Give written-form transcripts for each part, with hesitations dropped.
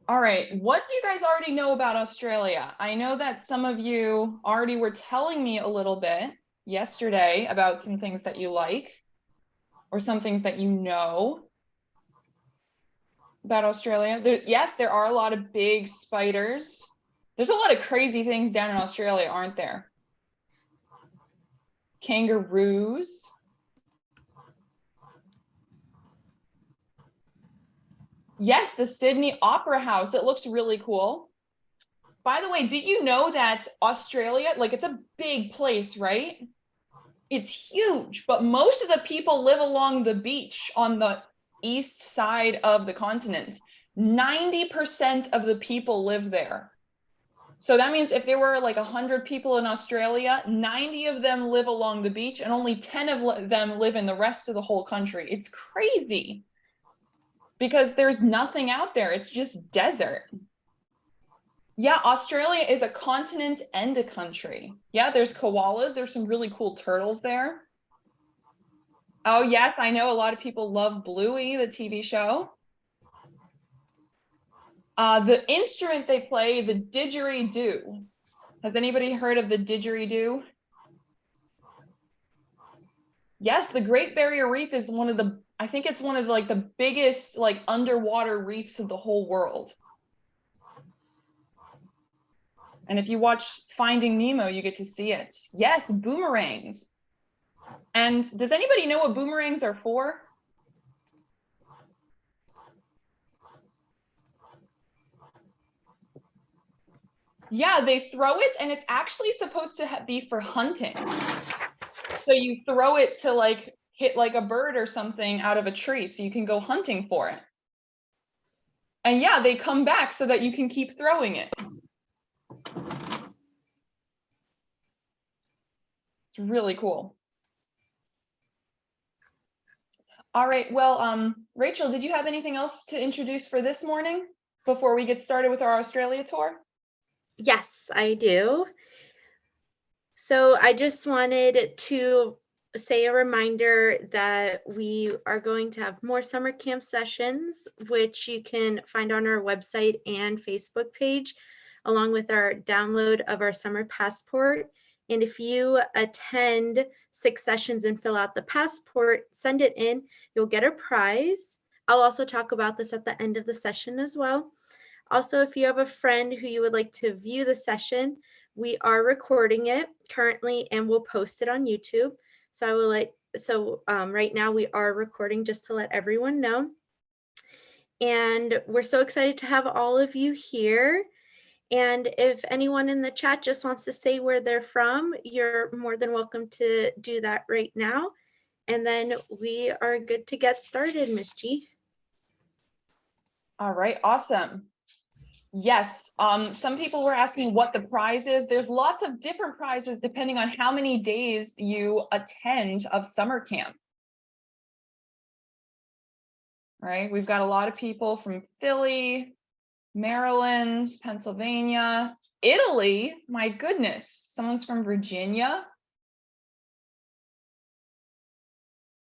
All right, what do you guys already know about Australia? I know that some of you already were telling me a little bit yesterday about some things that you like or some things that you know about Australia. Yes, there are a lot of big spiders. There's a lot of crazy things down in Australia, aren't there? Kangaroos. Yes, the Sydney Opera House. It looks really cool. By the way, did you know that Australia, like it's a big place, right? It's huge, but most of the people live along the beach on the east side of the continent. 90% of the people live there. So that means if there were like 100 people in Australia, 90 of them live along the beach and only 10 of them live in the rest of the whole country. It's crazy because there's nothing out there. It's just desert. Yeah, Australia is a continent and a country. Yeah, there's koalas. There's some really cool turtles there. Oh, yes, I know a lot of people love Bluey, the TV show. The instrument they play, the didgeridoo. Has anybody heard of the didgeridoo? Yes, the Great Barrier Reef is one of the, I think it's one of like the biggest like underwater reefs of the whole world. And if you watch Finding Nemo, you get to see it. Yes, boomerangs. And does anybody know what boomerangs are for? Yeah, they throw it and it's actually supposed to be for hunting. So you throw it to like hit like a bird or something out of a tree so you can go hunting for it. And yeah, they come back so that you can keep throwing it. It's really cool. All right, well, Rachel, did you have anything else to introduce for this morning before we get started with our Australia tour? Yes, I do. So I just wanted to say a reminder that we are going to have more summer camp sessions, which you can find on our website and Facebook page, along with our download of our summer passport. And if you attend 6 sessions and fill out the passport, send it in, you'll get a prize. I'll also talk about this at the end of the session as well. Also, if you have a friend who you would like to view the session, we are recording it currently and we'll post it on YouTube. So I will right now we are recording just to let everyone know. And we're so excited to have all of you here. And if anyone in the chat just wants to say where they're from, you're more than welcome to do that right now. And then we are good to get started, Miss G. All right, awesome. Yes, some people were asking what the prize is. There's lots of different prizes depending on how many days you attend of summer camp. Right, we've got a lot of people from Philly, Maryland, Pennsylvania, Italy. My goodness, someone's from Virginia,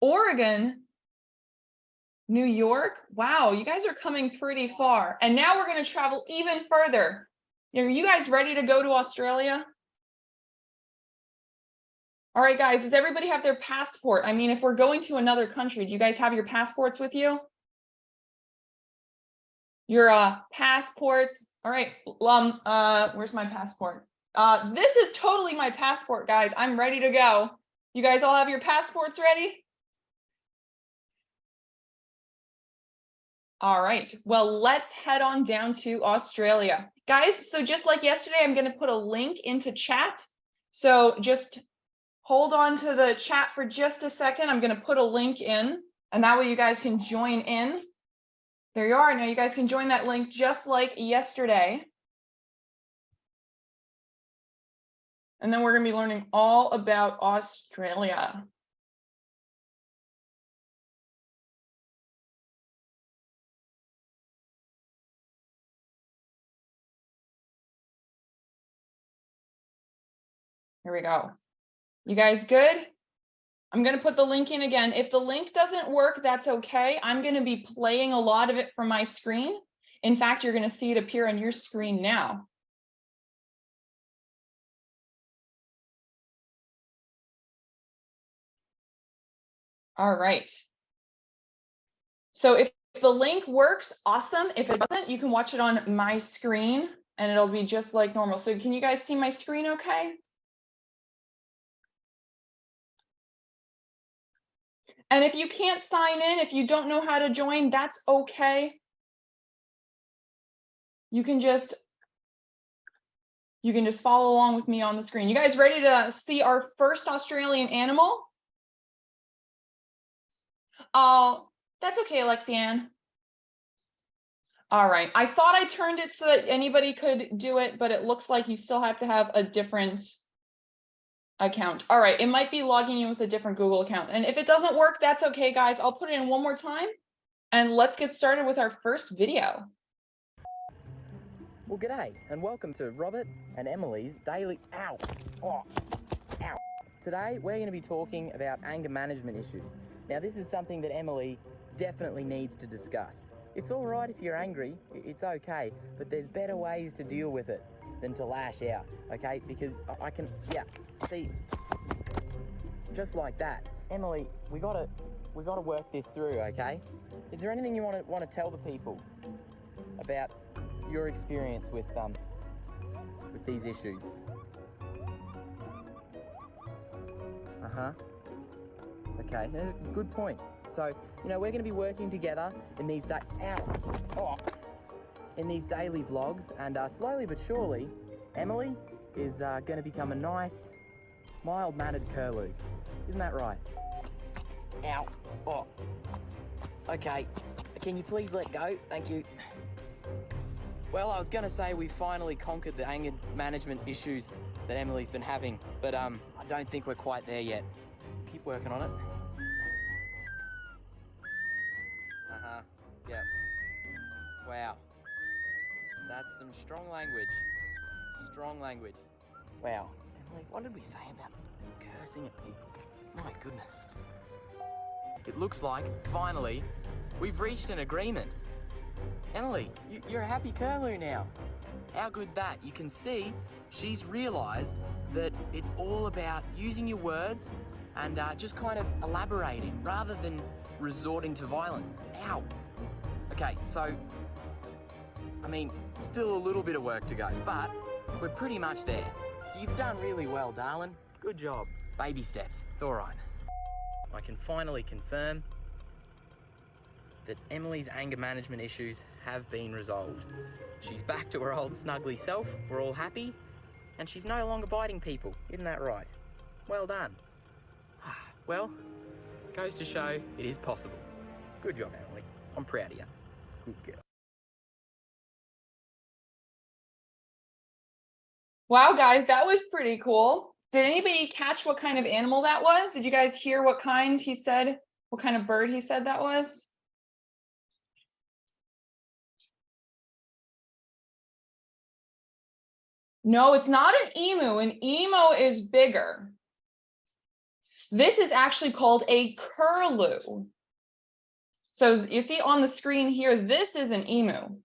Oregon, New York. Wow, you guys are coming pretty far. And now we're going to travel even further. Are you guys ready to go to Australia? All right, guys, does everybody have their passport? I mean, if we're going to another country, do you guys have your passports with you? Your passports. All right, where's my passport? This is totally my passport, guys. I'm ready to go. You guys all have your passports ready? All right, well, let's head on down to Australia. Guys, so just like yesterday, I'm going to put a link into chat. So just hold on to the chat for just a second. I'm going to put a link in, and that way you guys can join in. There you are. Now you guys can join that link just like yesterday. And then we're going to be learning all about Australia. Here we go. You guys good? I'm going to put the link in again. If the link doesn't work, that's okay. I'm going to be playing a lot of it from my screen. In fact, you're going to see it appear on your screen now. All right. So if the link works, awesome. If it doesn't, you can watch it on my screen and it'll be just like normal. So can you guys see my screen okay? And if you can't sign in, if you don't know how to join, that's okay. You can just follow along with me on the screen. You guys ready to see our first Australian animal? Oh, that's okay, Alexianne. All right. I thought I turned it so that anybody could do it, but it looks like you still have to have a different account. All right. It might be logging in with a different Google account. And if it doesn't work, that's okay, guys. I'll put it in one more time and let's get started with our first video. Well, g'day and welcome to Robert and Emily's daily ow. Today we're going to be talking about anger management issues. Now this is something that Emily definitely needs to discuss. It's all right if you're angry, it's okay, but there's better ways to deal with it than to lash out, okay? Because I can, see, just like that. Emily, we gotta work this through, okay? Is there anything you want to tell the people about your experience with these issues? Okay, good points. So, you know, we're going to be working together in these in these daily vlogs, and slowly but surely, Emily is going to become a nice, mild-mannered curlew. Isn't that right? Ow. Oh. Okay. Can you please let go? Thank you. Well, I was going to say we finally conquered the anger management issues that Emily's been having, but I don't think we're quite there yet. Keep working on it. Yep. Wow. That's some strong language. Strong language. Wow. Emily, what did we say about cursing at people? My goodness. It looks like, finally, we've reached an agreement. Emily, you're a happy curlew now. How good's that? You can see she's realised that it's all about using your words and just kind of elaborating rather than resorting to violence. Ow. Okay, so, I mean, still a little bit of work to go, but we're pretty much there. You've done really well, darling. Good job. Baby steps. It's all right. I can finally confirm that Emily's anger management issues have been resolved. She's back to her old snuggly self, we're all happy, and she's no longer biting people. Isn't that right? Well done. Well, goes to show it is possible. Good job, Emily. I'm proud of you. Good girl. Wow, guys, that was pretty cool. Did anybody catch what kind of animal that was? Did you guys hear what kind he said, what kind of bird he said that was? No, it's not an emu. An emu is bigger. This is actually called a curlew. So you see on the screen here, this is an emu.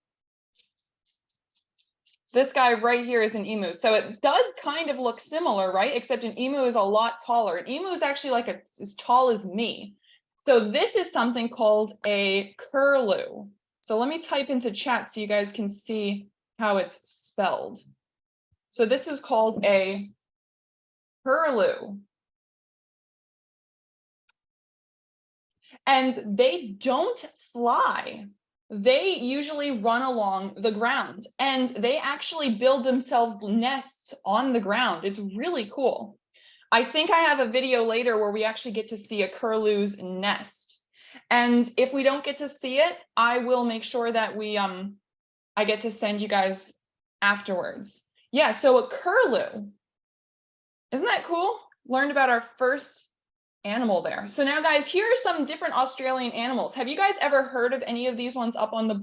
This guy right here is an emu. So it does kind of look similar, right? Except an emu is a lot taller. An emu is actually like as tall as me. So this is something called a curlew. So let me type into chat so you guys can see how it's spelled. So this is called a curlew. And they don't fly. They usually run along the ground and they actually build themselves nests on the ground. It's really cool. I think I have a video later where we actually get to see a curlew's nest. And if we don't get to see it, I will make sure that I get to send you guys afterwards. Yeah, so a curlew. Isn't that cool? Learned about our first animal there. So now, guys, here are some different Australian animals. Have you guys ever heard of any of these ones up on the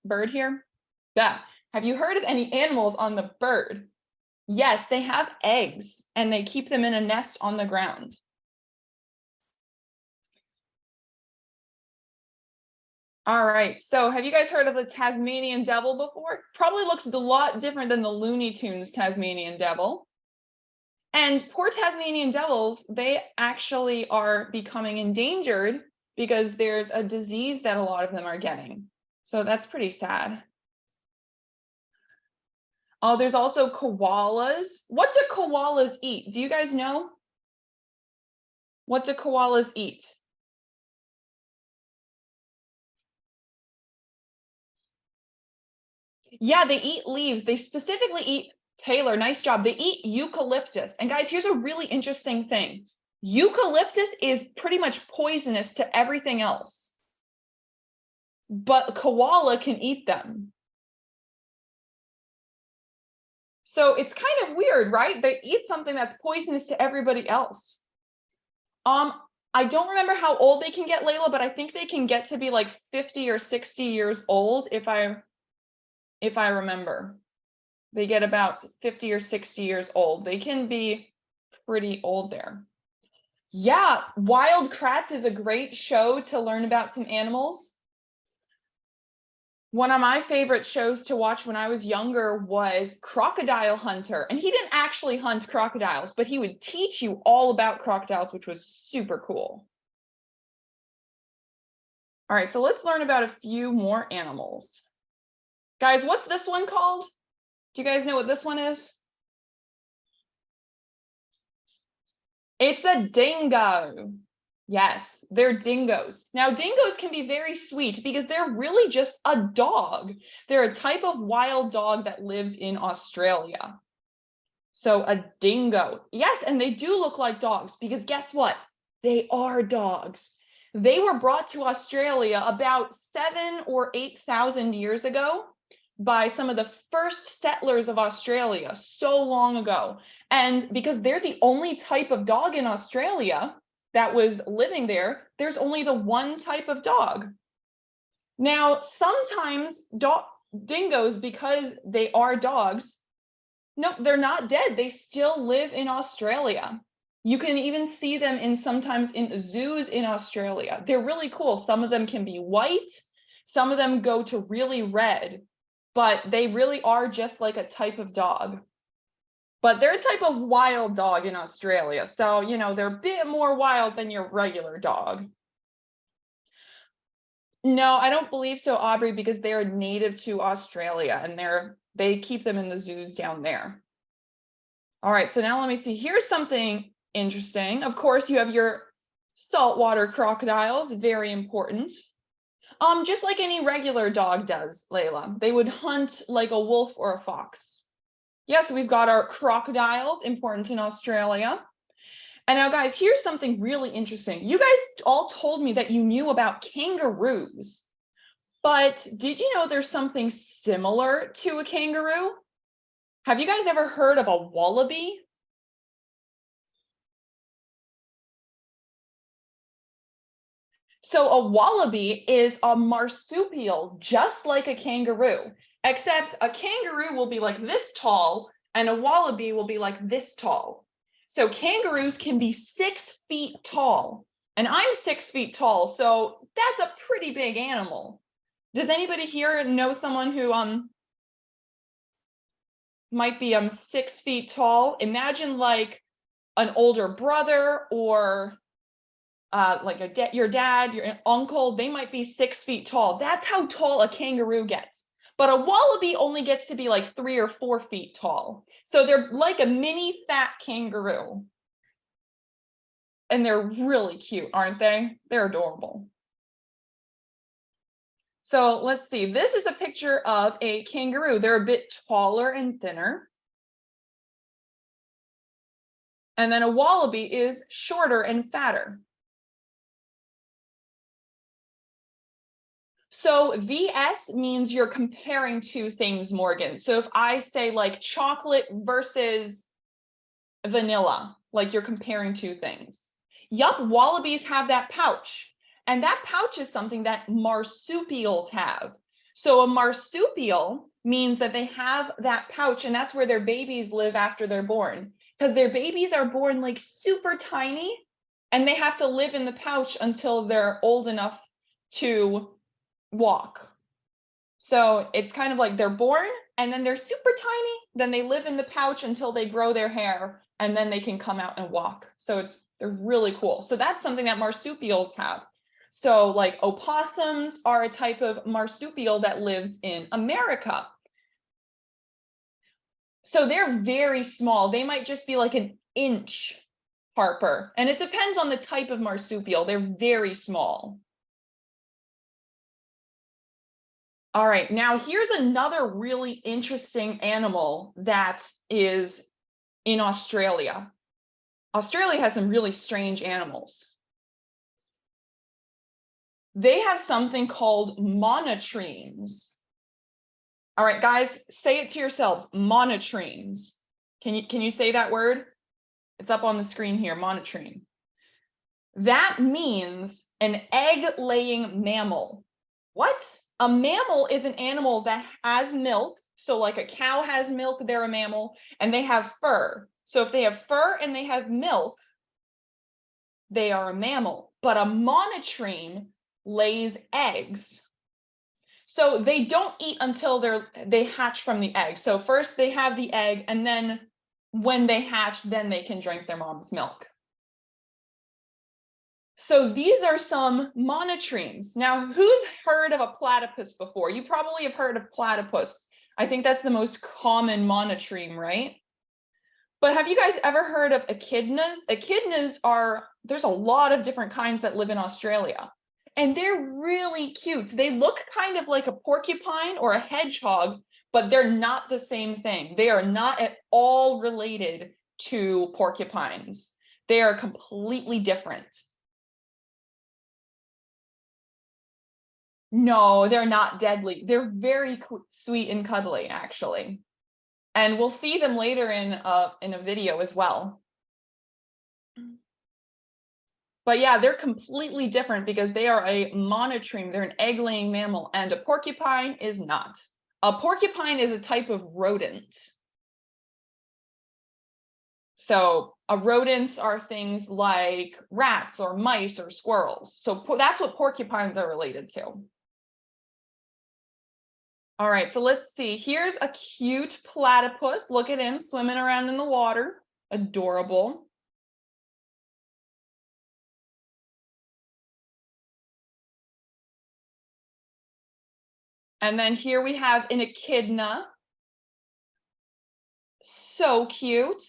bird here? Yeah. Have you heard of any animals on the bird? Yes, they have eggs and they keep them in a nest on the ground. All right, so have you guys heard of the Tasmanian devil before? Probably looks a lot different than the Looney Tunes Tasmanian devil. And poor Tasmanian devils, they actually are becoming endangered because there's a disease that a lot of them are getting. So that's pretty sad. Oh, there's also koalas. What do koalas eat? Do you guys know? What do koalas eat? Yeah, they eat leaves. They specifically eat, Taylor, nice job. They eat eucalyptus. And guys, here's a really interesting thing. Eucalyptus is pretty much poisonous to everything else, but koala can eat them. So it's kind of weird, right? They eat something that's poisonous to everybody else. I don't remember how old they can get, Layla, but I think they can get to be like 50 or 60 years old if I remember. They get about 50 or 60 years old. They can be pretty old there. Yeah, Wild Kratts is a great show to learn about some animals. One of my favorite shows to watch when I was younger was Crocodile Hunter. And he didn't actually hunt crocodiles, but he would teach you all about crocodiles, which was super cool. All right, so let's learn about a few more animals. Guys, what's this one called? Do you guys know what this one is? It's a dingo. Yes, they're dingoes. Now, dingoes can be very sweet because they're really just a dog. They're a type of wild dog that lives in Australia. So a dingo. Yes, and they do look like dogs because guess what? They are dogs. They were brought to Australia about 7,000 or 8,000 years ago by some of the first settlers of Australia so long ago. And because they're the only type of dog in Australia that was living there, there's only the one type of dog. Now, sometimes dingoes, because they are dogs, no, they're not dead. They still live in Australia. You can even see them sometimes in zoos in Australia. They're really cool. Some of them can be white. Some of them go to really red, but they really are just like a type of dog. But they're a type of wild dog in Australia. So, you know, they're a bit more wild than your regular dog. No, I don't believe so, Aubrey, because they're native to Australia and they keep them in the zoos down there. All right, so now let me see. Here's something interesting. Of course, you have your saltwater crocodiles, very important. Just like any regular dog does, Layla. They would hunt like a wolf or a fox. Yes, we've got our crocodiles, important in Australia. And now, guys, here's something really interesting. You guys all told me that you knew about kangaroos, but did you know there's something similar to a kangaroo? Have you guys ever heard of a wallaby? So a wallaby is a marsupial, just like a kangaroo, except a kangaroo will be like this tall and a wallaby will be like this tall. So kangaroos can be 6 feet tall, and I'm 6 feet tall, so that's a pretty big animal. Does anybody here know someone who might be 6 feet tall? Imagine like an older brother or like your dad, your uncle, they might be 6 feet tall. That's how tall a kangaroo gets. But a wallaby only gets to be like 3 or 4 feet tall. So they're like a mini fat kangaroo. And they're really cute, aren't they? They're adorable. So let's see. This is a picture of a kangaroo. They're a bit taller and thinner. And then a wallaby is shorter and fatter. So VS means you're comparing two things, Morgan. So if I say like chocolate versus vanilla, like you're comparing two things. Yup, wallabies have that pouch. And that pouch is something that marsupials have. So a marsupial means that they have that pouch, and that's where their babies live after they're born. Because their babies are born like super tiny, and they have to live in the pouch until they're old enough to walk. So it's kind of like they're born and then they're super tiny. Then they live in the pouch until they grow their hair and then they can come out and walk. So they're really cool. So that's something that marsupials have. So like opossums are a type of marsupial that lives in America. So they're very small. They might just be like an inch, Harper. And it depends on the type of marsupial. They're very small. All right, now here's another really interesting animal that is in Australia. Australia has some really strange animals. They have something called monotremes. All right, guys, say it to yourselves, monotremes. Can you say that word? It's up on the screen here, monotreme. That means an egg-laying mammal. What? A mammal is an animal that has milk. So like a cow has milk, they're a mammal, and they have fur. So if they have fur and they have milk, they are a mammal. But a monotreme lays eggs. So they don't eat until they hatch from the egg. So first they have the egg, and then when they hatch, then they can drink their mom's milk. So these are some monotremes. Now, who's heard of a platypus before? You probably have heard of platypus. I think that's the most common monotreme, right? But have you guys ever heard of echidnas? Echidnas there's a lot of different kinds that live in Australia. And they're really cute. They look kind of like a porcupine or a hedgehog, but they're not the same thing. They are not at all related to porcupines. They are completely different. No, they're not deadly. They're very sweet and cuddly, actually. And we'll see them later in a video as well. But yeah, they're completely different because they are a monotreme. They're an egg-laying mammal, and a porcupine is not. A porcupine is a type of rodent. So rodents are things like rats or mice or squirrels. So that's what porcupines are related to. All right, so let's see. Here's a cute platypus. Look at him swimming around in the water. Adorable. And then here we have an echidna. So cute.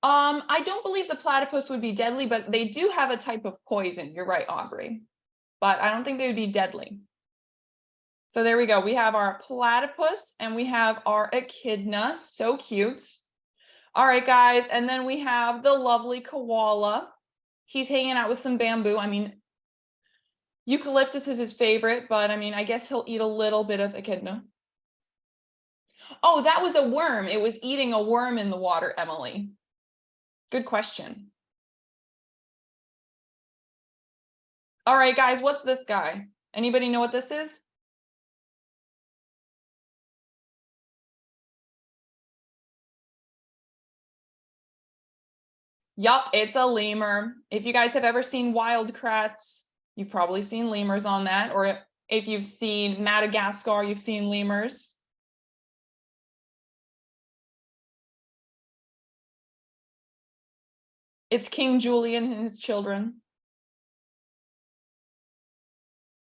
I don't believe the platypus would be deadly, but they do have a type of poison. You're right, Aubrey. But I don't think they would be deadly. So there we go. We have our platypus and we have our echidna. So cute. All right, guys. And then we have the lovely koala. He's hanging out with some bamboo. I mean, eucalyptus is his favorite, but I mean, I guess he'll eat a little bit of echidna. Oh, that was a worm. It was eating a worm in the water, Emily. Good question. All right, guys, what's this guy? Anybody know what this is? Yup, it's a lemur. If you guys have ever seen wild kratts, you've probably seen lemurs on that. Or if you've seen Madagascar, you've seen lemurs. It's King Julian and his children.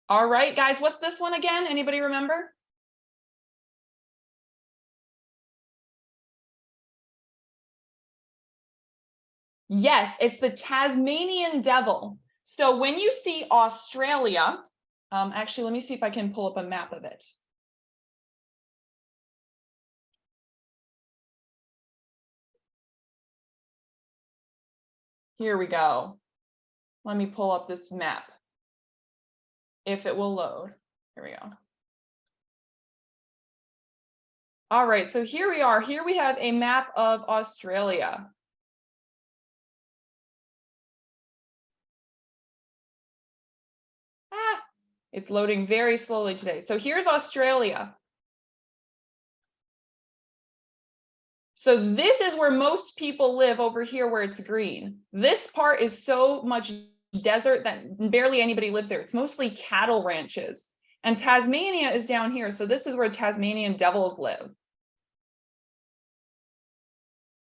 All right, guys, what's this one again? Anybody remember? Yes, it's the Tasmanian devil. So when you see Australia, actually, let me see if I can pull up a map of it. Here we go. Let me pull up this map. If it will load. Here we go. All right, so here we are. Here we have a map of Australia. It's loading very slowly today. So here's Australia. So this is where most people live over here where it's green. This part is so much desert that barely anybody lives there. It's mostly cattle ranches. And Tasmania is down here. So this is where Tasmanian devils live.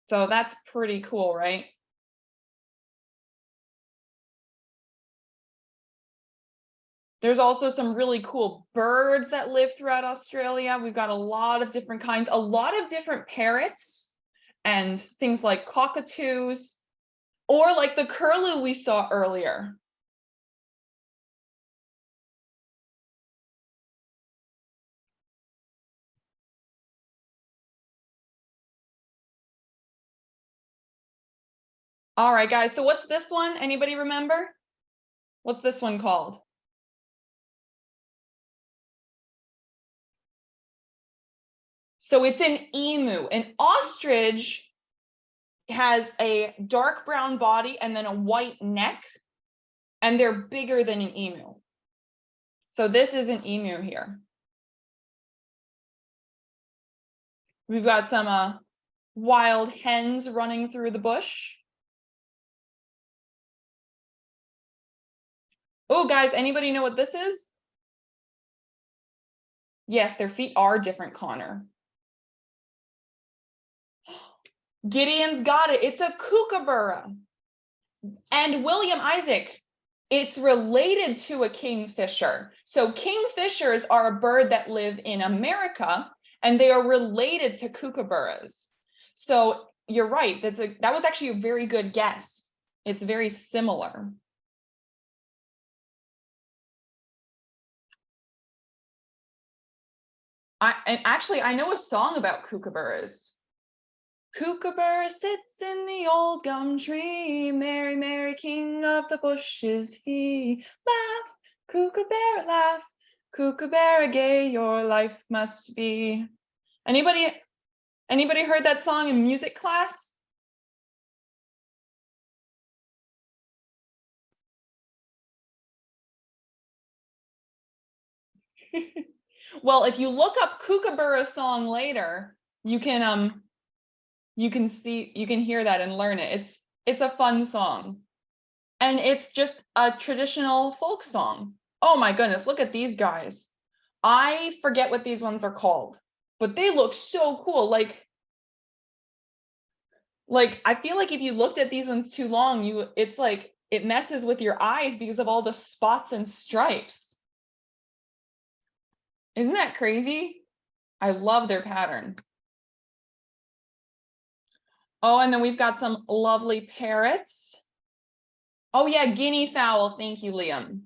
So that's pretty cool, right? There's also some really cool birds that live throughout Australia. We've got a lot of different kinds, a lot of different parrots and things like cockatoos, or like the curlew we saw earlier. All right, guys, so what's this one? Anybody remember? What's this one called? So it's an emu. An ostrich has a dark brown body and then a white neck, and they're bigger than an emu. So this is an emu here. We've got some wild hens running through the bush. Oh, guys, anybody know what this is? Yes, their feet are different, Connor. Gideon's got it. It's a kookaburra. And William Isaac, it's related to a kingfisher. So kingfishers are a bird that live in America, and they are related to kookaburras. So you're right. That was actually a very good guess. It's very similar. I know a song about kookaburras. Kookaburra sits in the old gum tree, Mary, Mary, king of the bush is he. Laugh, kookaburra, laugh, kookaburra gay your life must be. Anybody heard that song in music class? Well, if you look up kookaburra song later, you can hear that and learn it. It's a fun song. And it's just a traditional folk song. Oh my goodness, look at these guys. I forget what these ones are called, but they look so cool. Like I feel like if you looked at these ones too long, it's like it messes with your eyes because of all the spots and stripes. Isn't that crazy? I love their pattern. Oh, and then we've got some lovely parrots. Oh yeah, guinea fowl. Thank you, Liam.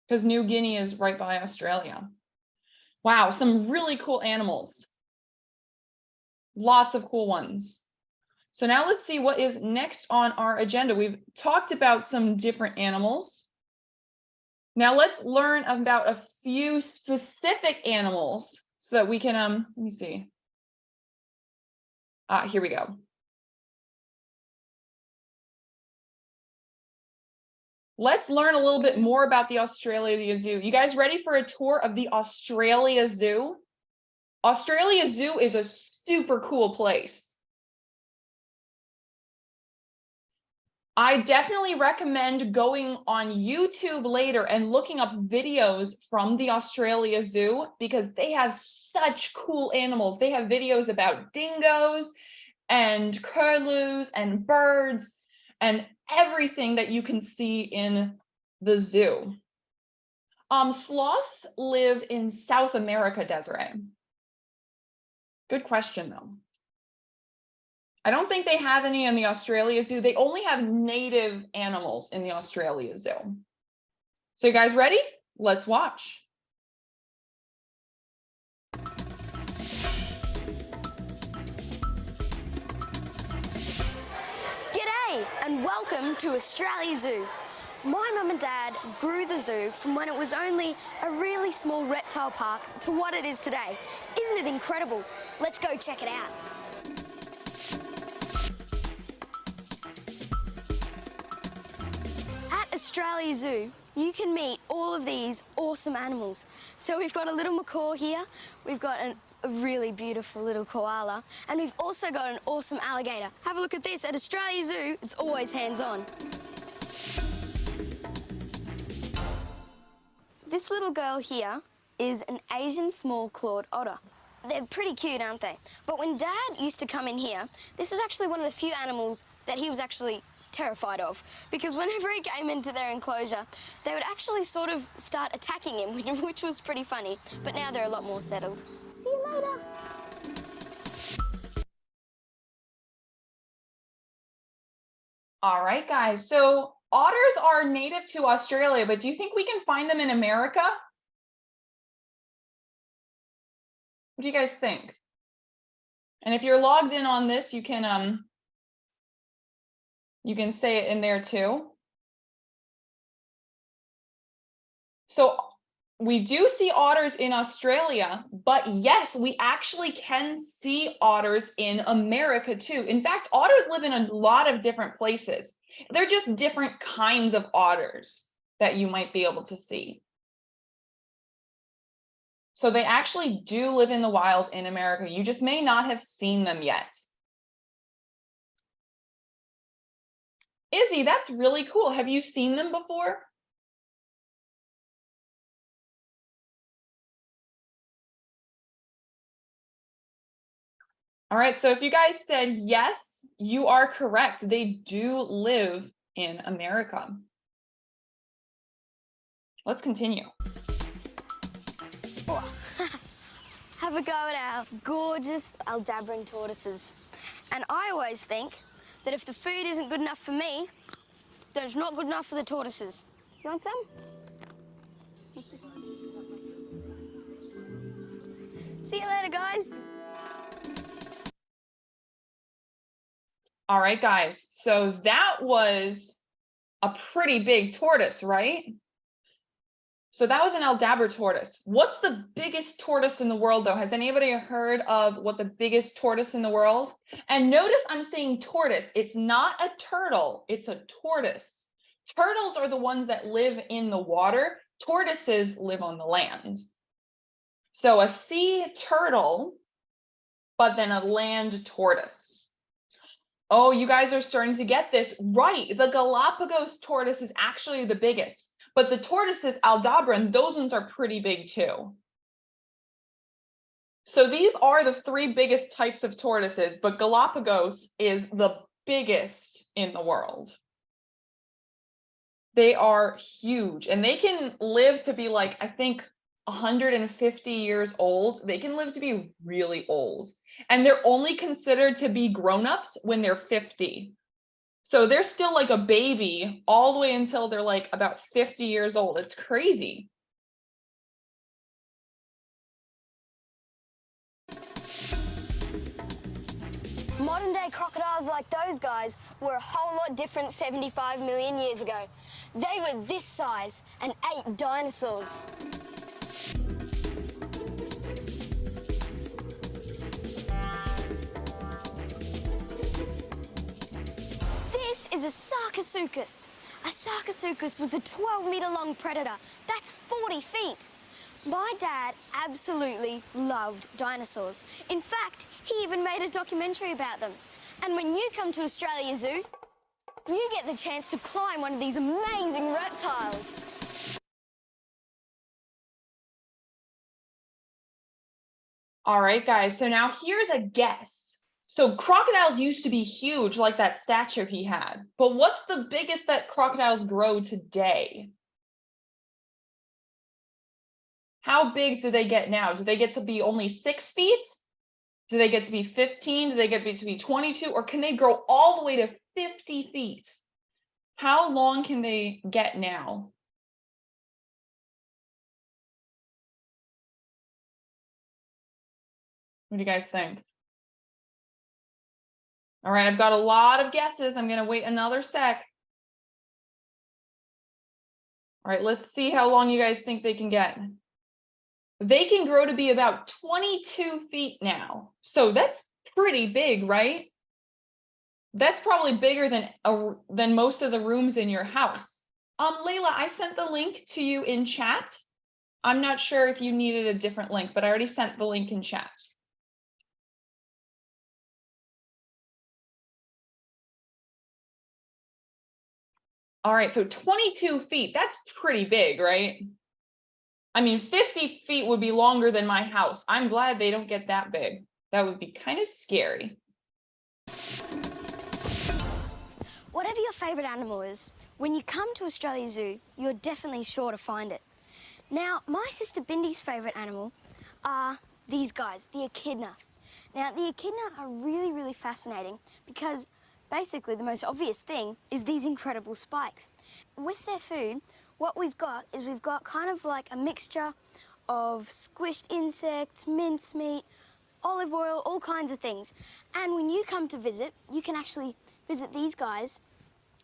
Because New Guinea is right by Australia. Wow, some really cool animals. Lots of cool ones. So now let's see what is next on our agenda. We've talked about some different animals. Now let's learn about a few specific animals so that we can, let me see. Here we go. Let's learn a little bit more about the Australia Zoo. You guys ready for a tour of the Australia Zoo? Australia Zoo is a super cool place. I definitely recommend going on YouTube later and looking up videos from the Australia Zoo because they have such cool animals. They have videos about dingoes and curlews and birds and everything that you can see in the zoo. Sloths live in South America, Desiree. Good question, though. I don't think they have any in the Australia Zoo. They only have native animals in the Australia Zoo. So you guys ready? Let's watch. G'day and welcome to Australia Zoo. My mum and dad grew the zoo from when it was only a really small reptile park to what it is today. Isn't it incredible? Let's go check it out. At Australia Zoo, you can meet all of these awesome animals. So we've got a little macaw here, we've got a really beautiful little koala, and we've also got an awesome alligator. Have a look at this. At Australia Zoo, it's always hands-on. This little girl here is an Asian small clawed otter. They're pretty cute, aren't they? But when Dad used to come in here, this was actually one of the few animals that he was actually terrified of, because whenever he came into their enclosure, they would actually sort of start attacking him, which was pretty funny. But now they're a lot more settled. See you later. All right, guys. So otters are native to Australia, but do you think we can find them in America? What do you guys think? And if you're logged in on this, you can say it in there too. So we do see otters in Australia, but yes, we actually can see otters in America too. In fact, otters live in a lot of different places. They're just different kinds of otters that you might be able to see. So they actually do live in the wild in America. You just may not have seen them yet. Izzy, that's really cool. Have you seen them before? All right, so if you guys said yes, you are correct. They do live in America. Let's continue. Have a go at our gorgeous Aldabran tortoises. And I always think that if the food isn't good enough for me, then it's not good enough for the tortoises. You want some? See you later, guys. All right, guys, so that was a pretty big tortoise, right? So that was an Aldabra tortoise. What's the biggest tortoise in the world, though? Has anybody heard of what the biggest tortoise in the world? And notice I'm saying tortoise. It's not a turtle, it's a tortoise. Turtles are the ones that live in the water. Tortoises live on the land. So a sea turtle, but then a land tortoise. Oh, you guys are starting to get this right. The Galapagos tortoise is actually the biggest, but the tortoises, Aldabran, those ones are pretty big too. So these are the three biggest types of tortoises, but Galapagos is the biggest in the world. They are huge, and they can live to be like, I think, 150 years old. They can live to be really old. And they're only considered to be grown-ups when they're 50. So they're still like a baby all the way until they're like about 50 years old. It's crazy. Modern day crocodiles like those guys were a whole lot different 75 million years ago. They were this size and ate dinosaurs. This is a Sarcosuchus. A Sarcosuchus was a 12-meter long predator. That's 40 feet. My dad absolutely loved dinosaurs. In fact, he even made a documentary about them. And when you come to Australia Zoo, you get the chance to climb one of these amazing reptiles. All right, guys, so now here's a guess. So crocodiles used to be huge, like that statue he had. But what's the biggest that crocodiles grow today? How big do they get now? Do they get to be only 6 feet? Do they get to be 15? Do they get to be 22? Or can they grow all the way to 50 feet? How long can they get now? What do you guys think? All right, I've got a lot of guesses. I'm going to wait another sec. All right, let's see how long you guys think they can get. They can grow to be about 22 feet now. So that's pretty big, right? That's probably bigger than most of the rooms in your house. Layla, I sent the link to you in chat. I'm not sure if you needed a different link, but I already sent the link in chat. All right, so 22 feet, that's pretty big, right? I mean, 50 feet would be longer than my house. I'm glad they don't get that big. That would be kind of scary. Whatever your favourite animal is, when you come to Australia Zoo, you're definitely sure to find it. Now, my sister Bindi's favourite animal are these guys, the echidna. Now, the echidna are really, really fascinating because basically the most obvious thing is these incredible spikes. With their food, what we've got is we've got kind of like a mixture of squished insects, mincemeat, olive oil, all kinds of things. And when you come to visit, you can actually visit these guys,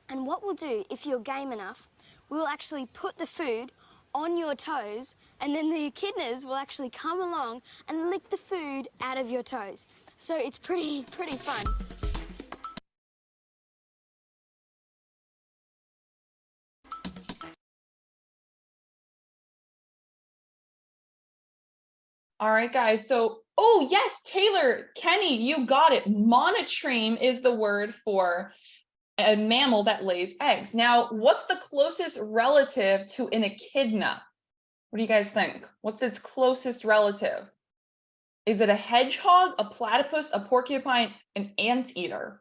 and what we'll do, if you're game enough, we'll actually put the food on your toes, and then the echidnas will actually come along and lick the food out of your toes. So it's pretty fun. All right, guys. So, oh yes, Taylor, Kenny, you got it. Monotreme is the word for a mammal that lays eggs. Now, what's the closest relative to an echidna? What do you guys think? What's its closest relative? Is it a hedgehog, a platypus, a porcupine, an anteater?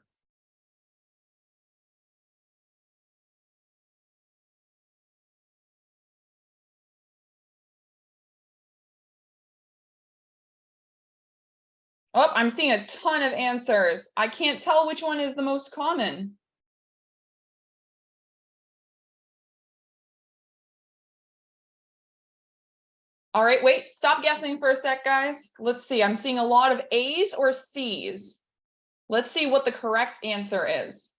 Oh, I'm seeing a ton of answers. I can't tell which one is the most common. All right, wait, stop guessing for a sec, guys. Let's see, I'm seeing a lot of A's or C's. Let's see what the correct answer is.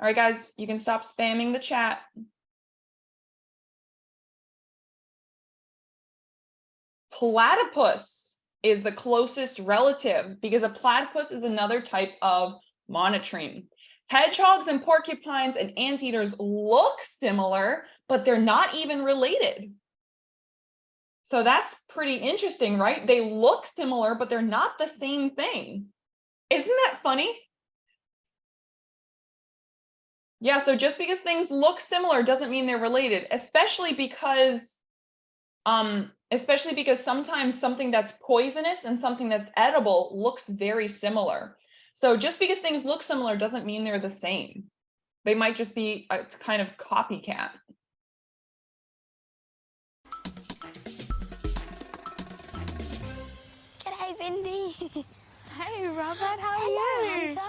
All right, guys, you can stop spamming the chat. Platypus is the closest relative because a platypus is another type of monotreme. Hedgehogs and porcupines and anteaters look similar, but they're not even related. So that's pretty interesting, right? They look similar, but they're not the same thing. Isn't that funny? Yeah, so just because things look similar doesn't mean they're related, especially because sometimes something that's poisonous and something that's edible looks very similar. So just because things look similar doesn't mean they're the same. They might just be a kind of copycat. G'day, Bindi. Hey, Robert, how are Hello, you? Hunter.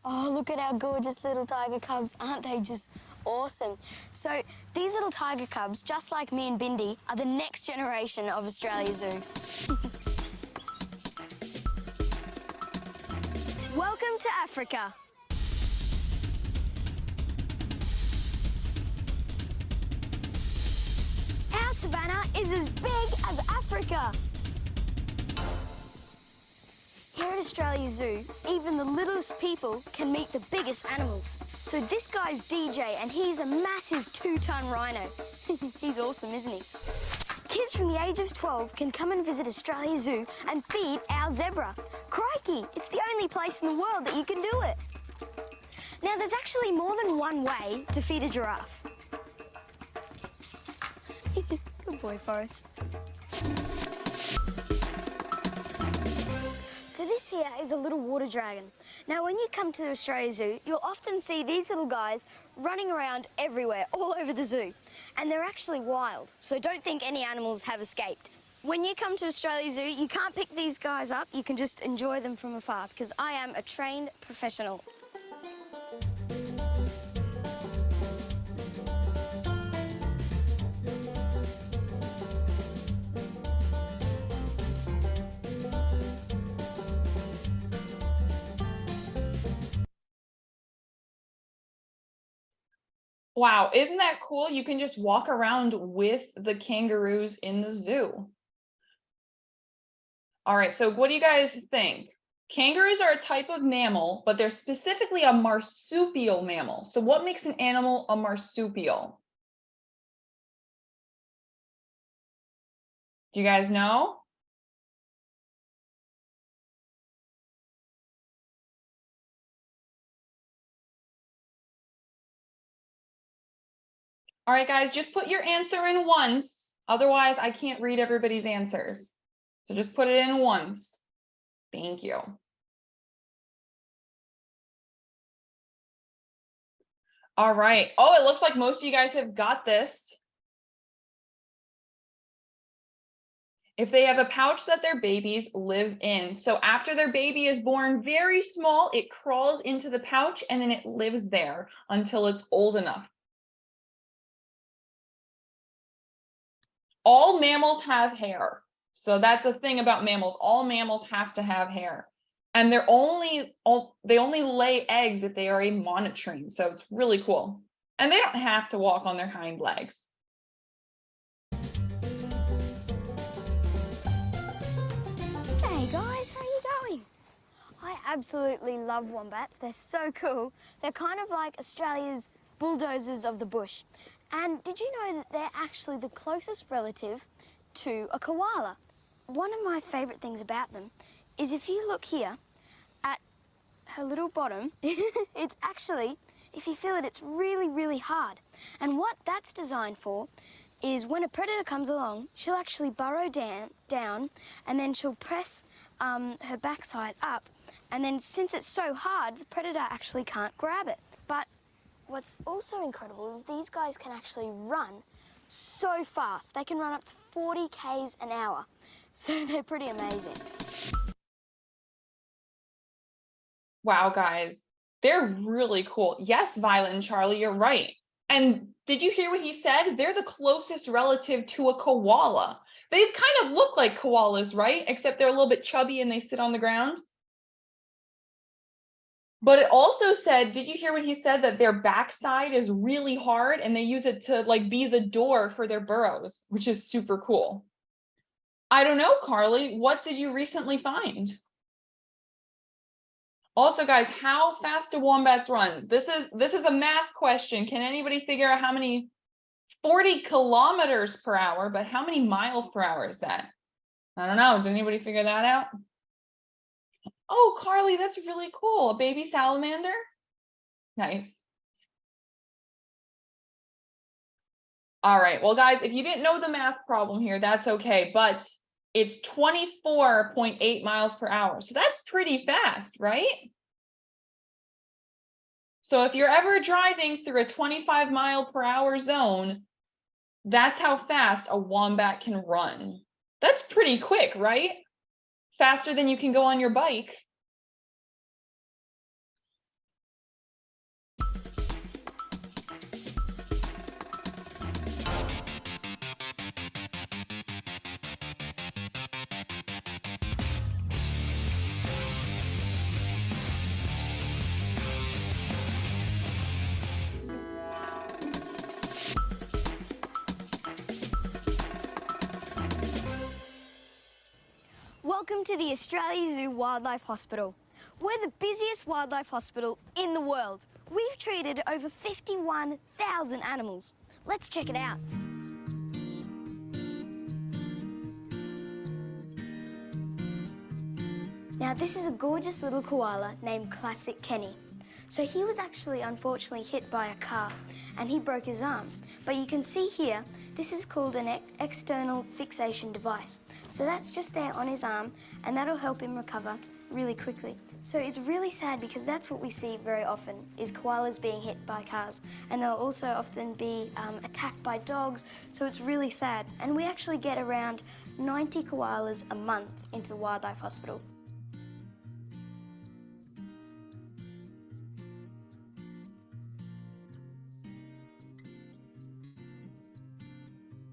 Oh, look at our gorgeous little tiger cubs. Aren't they just awesome? So these little tiger cubs, just like me and Bindi, are the next generation of Australia Zoo. Welcome to Africa. Our savannah is as big as Africa. Here at Australia Zoo, even the littlest people can meet the biggest animals. So this guy's DJ, and he's a massive 2-ton rhino. He's awesome, isn't he? Kids from the age of 12 can come and visit Australia Zoo and feed our zebra. Crikey, it's the only place in the world that you can do it. Now, there's actually more than one way to feed a giraffe. Good boy, Forrest. So this here is a little water dragon. Now, when you come to Australia Zoo, you'll often see these little guys running around everywhere, all over the zoo. And they're actually wild, so don't think any animals have escaped. When you come to Australia Zoo, you can't pick these guys up, you can just enjoy them from afar, because I am a trained professional. Wow, isn't that cool? You can just walk around with the kangaroos in the zoo. All right, so what do you guys think? Kangaroos are a type of mammal, but they're specifically a marsupial mammal. So what makes an animal a marsupial? Do you guys know? All right, guys, just put your answer in once. Otherwise, I can't read everybody's answers. So just put it in once. Thank you. All right. Oh, it looks like most of you guys have got this. If they have a pouch that their babies live in. So after their baby is born very small, it crawls into the pouch and then it lives there until it's old enough. All mammals have hair. So that's a thing about mammals. All mammals have to have hair. And they only lay eggs if they are a monotreme. So it's really cool. And they don't have to walk on their hind legs. Hey guys, how are you going? I absolutely love wombats. They're so cool. They're kind of like Australia's bulldozers of the bush. And did you know that they're actually the closest relative to a koala? One of my favourite things about them is if you look here at her little bottom, it's actually, if you feel it, it's really, really hard. And what that's designed for is when a predator comes along, she'll actually burrow down and then she'll press her backside up, and then since it's so hard, the predator actually can't grab it. But what's also incredible is these guys can actually run so fast. They can run up to 40 k's an hour. So they're pretty amazing. Wow, guys, they're really cool. Yes, Violet and Charlie, you're right. And did you hear what he said? They're the closest relative to a koala. They kind of look like koalas, right? Except they're a little bit chubby and they sit on the ground. But it also said, did you hear when he said that their backside is really hard and they use it to like be the door for their burrows, which is super cool. I don't know, Carly, what did you recently find? Also, guys, how fast do wombats run? This is a math question. Can anybody figure out how many 40 kilometers per hour, but how many miles per hour is that? I don't know. Does anybody figure that out? Oh, Carly, that's really cool. A baby salamander? Nice. All right. Well, guys, if you didn't know the math problem here, that's okay. But it's 24.8 miles per hour. So that's pretty fast, right? So if you're ever driving through a 25 mile per hour zone, that's how fast a wombat can run. That's pretty quick, right? Faster than you can go on your bike. Welcome to the Australia Zoo Wildlife Hospital. We're the busiest wildlife hospital in the world. We've treated over 51,000 animals. Let's check it out. Now, this is a gorgeous little koala named Classic Kenny. So he was actually unfortunately hit by a car and he broke his arm. But you can see here, this is called an external fixation device. So that's just there on his arm and that'll help him recover really quickly. So it's really sad because that's what we see very often, is koalas being hit by cars. And they'll also often be attacked by dogs, so it's really sad. And we actually get around 90 koalas a month into the wildlife hospital.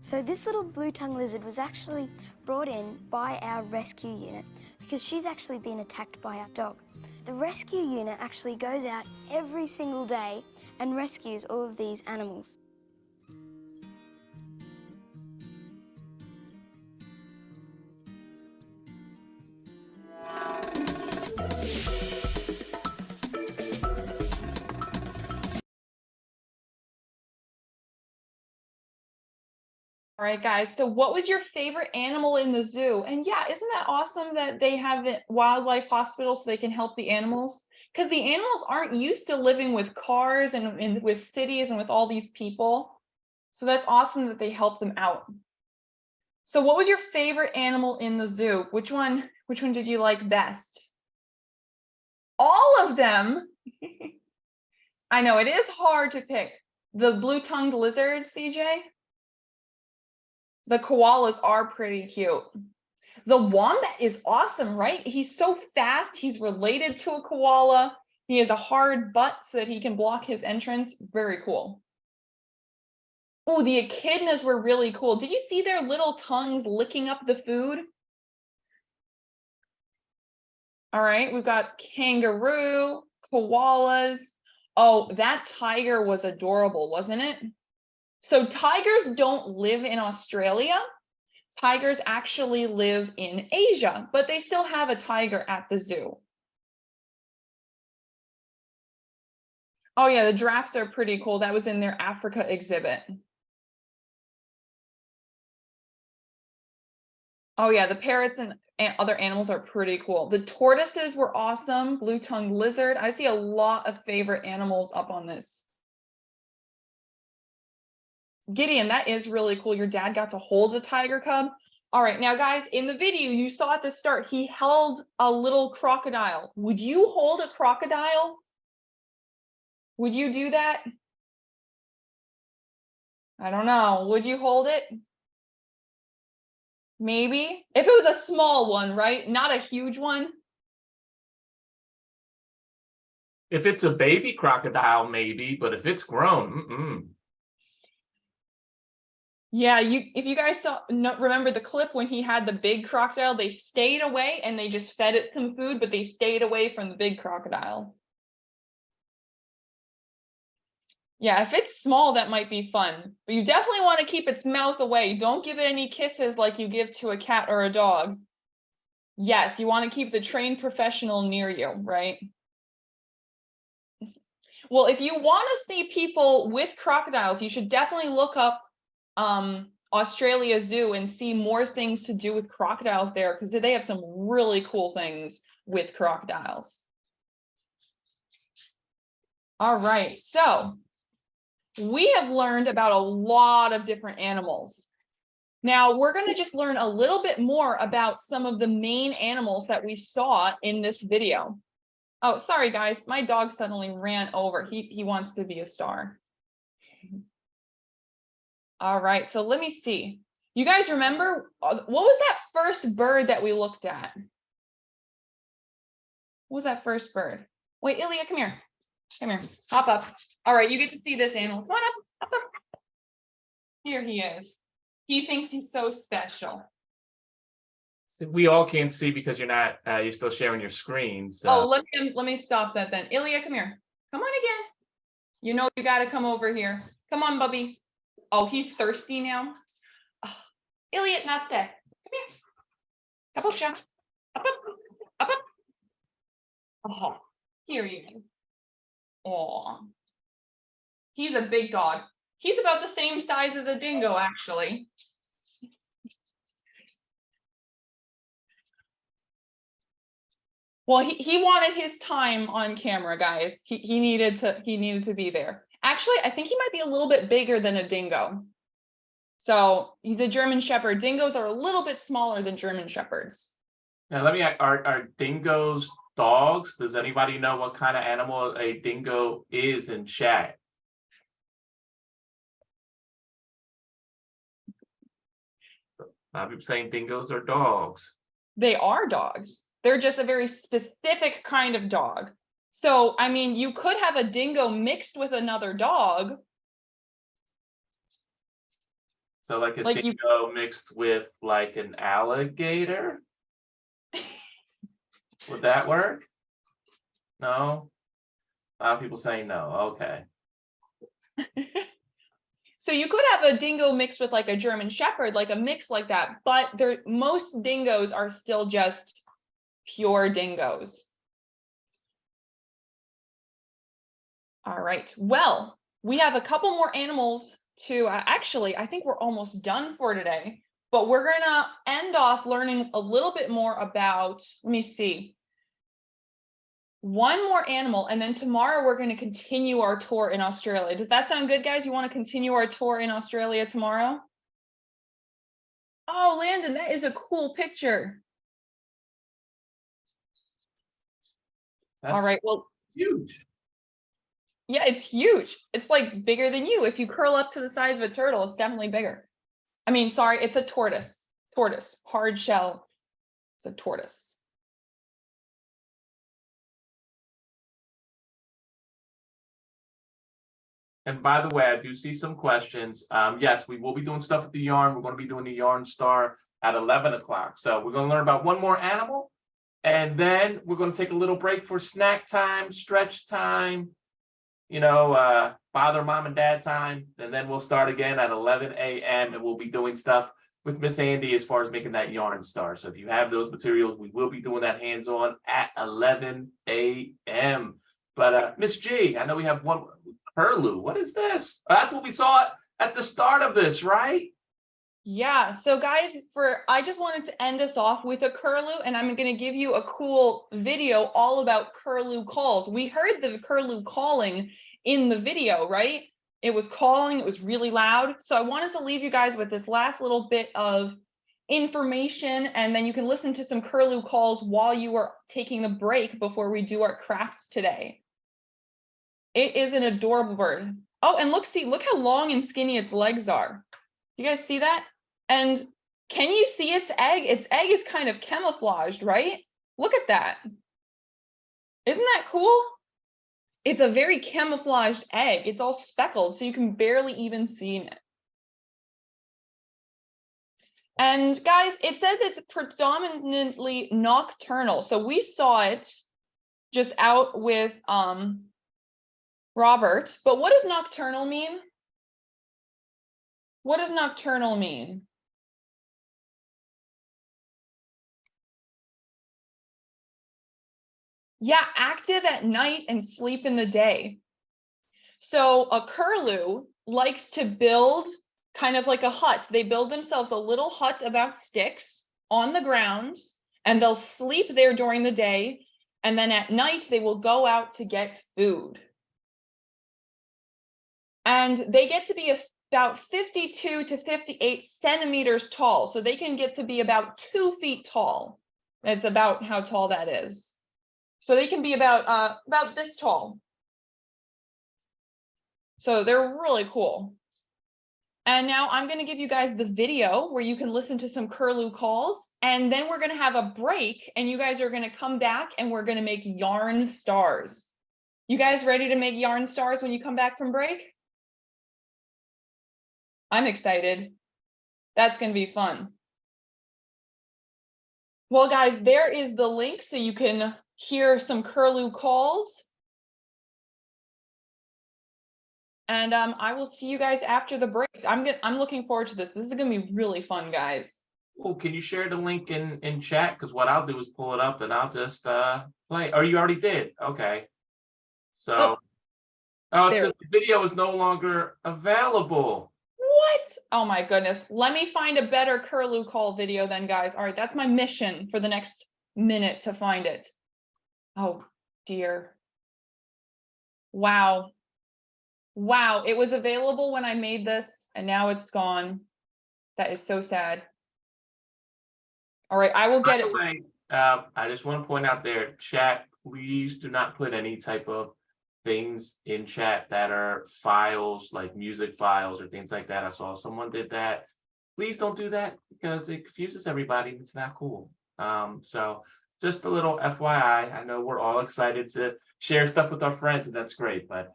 So this little blue-tongued lizard was actually brought in by our rescue unit because she's actually been attacked by our dog. The rescue unit actually goes out every single day and rescues all of these animals. All right, guys, so what was your favorite animal in the zoo? And yeah, isn't that awesome that they have a wildlife hospital so they can help the animals? Because the animals aren't used to living with cars and with cities and with all these people. So that's awesome that they help them out. So what was your favorite animal in the zoo? Which one did you like best? All of them. I know it is hard to pick. The blue-tongued lizard, CJ. The koalas are pretty cute. The wombat is awesome, right? He's so fast. He's related to a koala. He has a hard butt so that he can block his entrance. Very cool. Oh, the echidnas were really cool. Did you see their little tongues licking up the food? All right, we've got kangaroo, koalas. Oh, that tiger was adorable, wasn't it? So tigers don't live in Australia. Tigers actually live in Asia, but they still have a tiger at the zoo. Oh yeah, the giraffes are pretty cool. That was in their Africa exhibit. Oh yeah, the parrots and other animals are pretty cool. The tortoises were awesome. Blue-tongued lizard. I see a lot of favorite animals up on this. Gideon, that is really cool. Your dad got to hold a tiger cub. All right, now guys, in the video, you saw at the start, he held a little crocodile. Would you hold a crocodile? Would you do that? I don't know. Would you hold it? Maybe. If it was a small one, right? Not a huge one. If it's a baby crocodile, maybe, but if it's grown, Yeah, if you guys remember the clip when he had the big crocodile, they stayed away and they just fed it some food, but they stayed away from the big crocodile. Yeah, if it's small, that might be fun, but you definitely want to keep its mouth away. Don't give it any kisses like you give to a cat or a dog. Yes, you want to keep the trained professional near you, right? Well, if you want to see people with crocodiles, you should definitely look up Australia Zoo and see more things to do with crocodiles there, because they have some really cool things with crocodiles. All right, so we have learned about a lot of different animals. Now we're going to just learn a little bit more about some of the main animals that we saw in this video. Oh, sorry guys, my dog suddenly ran over. He wants to be a star. All right, so let me see. You guys remember, what was that first bird that we looked at? What was that first bird? Wait, Ilya, come here. Come here, hop up. All right, you get to see this animal. Come on up, up, up. Here he is. He thinks he's so special. we all can't see because you're still sharing your screen. So. Oh, let me stop that then. Ilya, come here. Come on again. You know you gotta come over here. Come on, Bubby. Oh, he's thirsty now. Oh, Ilya, not stay. Come here. Up, up, Jack. Up, up, up, up. Oh, here you go. Oh, he's a big dog. He's about the same size as a dingo, actually. Well, he wanted his time on camera, guys. He needed to be there. Actually, I think he might be a little bit bigger than a dingo. So he's a German Shepherd. Dingoes are a little bit smaller than German Shepherds. Now are dingoes dogs? Does anybody know what kind of animal a dingo is in chat? A lot of people saying dingoes are dogs. They are dogs. They're just a very specific kind of dog. So, I mean, you could have a dingo mixed with another dog. So like a dingo mixed with like an alligator? Would that work? No? A lot of people saying no. Okay. So you could have a dingo mixed with like a German Shepherd, like a mix like that, but most dingoes are still just pure dingoes. All right, well, we have a couple more animals to actually, I think we're almost done for today, but we're gonna end off learning a little bit more about, let me see, one more animal, and then tomorrow we're going to continue our tour in Australia. Does that sound good, guys? You want to continue our tour in Australia tomorrow? Oh, Landon, that is a cool picture. All That's right, well, huge. yeah, it's huge. It's like bigger than you. If you curl up to the size of a turtle, it's definitely bigger. I mean, sorry, it's a tortoise. Tortoise, hard shell. It's a tortoise. And by the way, I do see some questions. Yes, we will be doing stuff with the yarn. We're going to be doing the yarn star at 11 o'clock. So we're going to learn about one more animal. And then we're going to take a little break for snack time, stretch time, father, mom, and dad time. And then we'll start again at 11 a.m. and we'll be doing stuff with Miss Andy as far as making that yarn star. So if you have those materials, we will be doing that hands-on at 11 a.m. But Miss G, I know we have one curlew. What is this? That's what we saw at the start of this, right? Yeah, so guys, I just wanted to end us off with a curlew, and I'm going to give you a cool video all about curlew calls. We heard the curlew calling in the video, right? It was calling, it was really loud. So I wanted to leave you guys with this last little bit of information, and then you can listen to some curlew calls while you are taking the break before we do our crafts today. It is an adorable bird. Oh, and look how long and skinny its legs are. You guys see that? And can you see its egg? Its egg is kind of camouflaged, right? Look at that. Isn't that cool? It's a very camouflaged egg. It's all speckled, so you can barely even see it. And guys, it says it's predominantly nocturnal. So we saw it just out with Robert. But what does nocturnal mean? What does nocturnal mean? Yeah, active at night and sleep in the day. So a curlew likes to build kind of like a hut. They build themselves a little hut about sticks on the ground, and they'll sleep there during the day. And then at night, they will go out to get food. And they get to be about 52 to 58 centimeters tall. So they can get to be about 2 feet tall. That's about how tall that is. So they can be about this tall. So they're really cool. And now I'm going to give you guys the video where you can listen to some curlew calls. And then we're going to have a break and you guys are going to come back and we're going to make yarn stars. You guys ready to make yarn stars when you come back from break? I'm excited. That's going to be fun. Well, guys, there is the link so you can hear some curlew calls. And I will see you guys after the break. I'm looking forward to this. This is going to be really fun, guys. Oh, can you share the link in chat? Because what I'll do is pull it up and I'll just play. Oh, you already did. Okay. So, it says the video is no longer available. What? Oh my goodness. Let me find a better curlew call video then, guys. All right, that's my mission for the next minute to find it. Oh dear. Wow. Wow, it was available when I made this and now it's gone. That is so sad. All right, I will get it. By the way, I just want to point out there, chat, please do not put any type of things in chat that are files, like music files or things like that. I saw someone did that. Please don't do that because it confuses everybody. It's not cool. So just a little FYI. I know we're all excited to share stuff with our friends, and that's great, but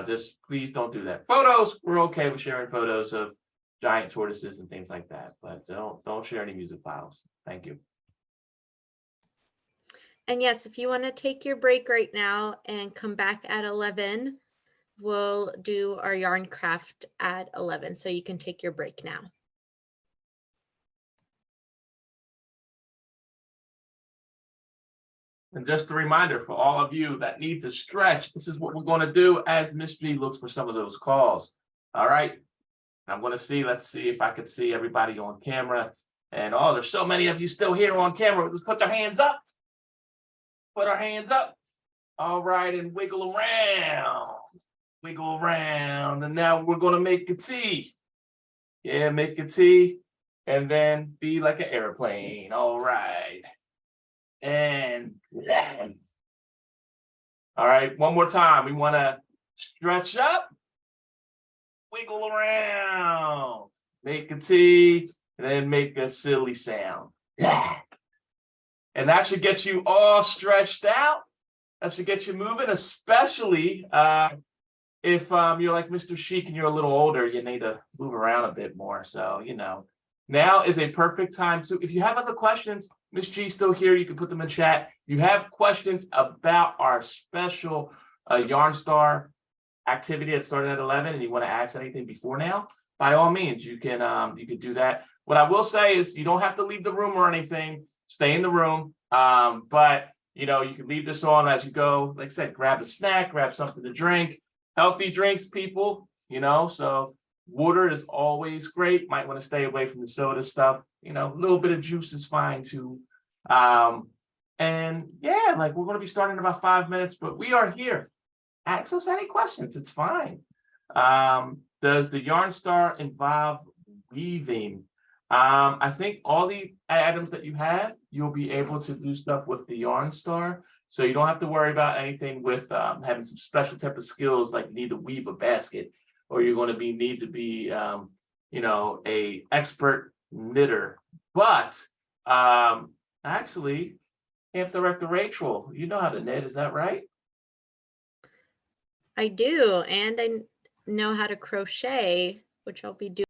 just please don't do that. Photos, we're okay with sharing photos of giant tortoises and things like that, but don't share any music files. Thank you. And yes, if you want to take your break right now and come back at 11, we'll do our yarn craft at 11. So you can take your break now. And just a reminder for all of you that need to stretch, this is what we're going to do as Miss G looks for some of those calls. All right. I'm going to see, let's see if I could see everybody on camera. And oh, there's so many of you still here on camera. Let's put our hands up. Put our hands up. All right, and wiggle around. Wiggle around. And now we're going to make a T. Yeah, make a T. and then be like an airplane. All right. And land. All right, one more time. We want to stretch up, wiggle around, make a T, and then make a silly sound. And that should get you all stretched out. That should get you moving, especially if you're like Mr. Chic and you're a little older, you need to move around a bit more. So, now is a perfect time to, if you have other questions, Miss G still here, you can put them in chat. You have questions about our special Yarn Star activity that started at 11 and you want to ask anything before now, by all means, you can do that. What I will say is you don't have to leave the room or anything, stay in the room. But you can leave this on as you go. Like I said, grab a snack, grab something to drink, healthy drinks, people, so water is always great. Might want to stay away from the soda stuff. A little bit of juice is fine too. And yeah, like we're going to be starting in about 5 minutes, but we are here. Ask us any questions. It's fine. Does the Yarn Star involve weaving? I think all the items that you have, you'll be able to do stuff with the Yarn Star. So you don't have to worry about anything with having some special type of skills like you need to weave a basket, or you're going to need to be a expert knitter. But actually, Camp Director Rachel, you know how to knit, is that right? I do, and I know how to crochet, which I'll be doing.